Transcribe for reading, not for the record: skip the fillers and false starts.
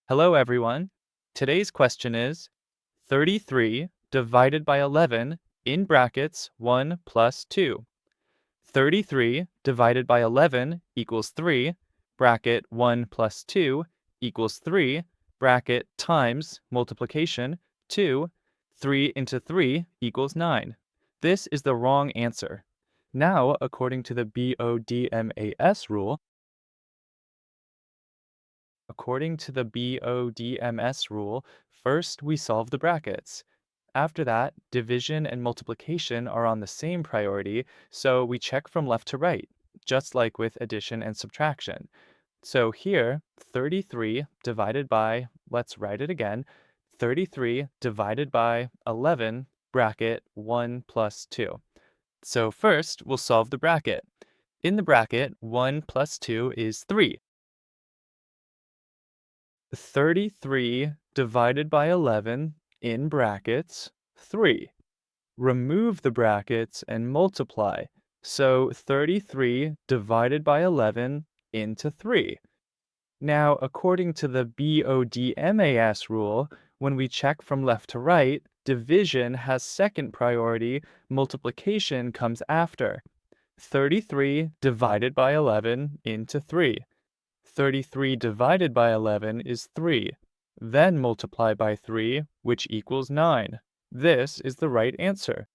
Hello, everyone. Today's question is 33 divided by 11 in brackets 1 plus 2. 33 divided by 11 equals 3, bracket 1 plus 2 equals 3, bracket times multiplication 2, 3 into 3 equals 9. This is the wrong answer. Now, according to the BODMAS rule, first we solve the brackets. After that, division and multiplication are on the same priority, so we check from left to right, just like with addition and subtraction. So here, 33 divided by, let's write it again, 33 divided by 11, bracket 1 plus 2. So first, we'll solve the bracket. In the bracket, 1 plus 2 is 3. 33 divided by 11 in brackets 3. Remove the brackets and multiply. So 33 divided by 11 into 3. Now, according to the BODMAS rule, when we check from left to right, division has second priority, multiplication comes after. 33 divided by 11 into 3. 33 divided by 11 is 3. Then multiply by 3, which equals 9. This is the right answer.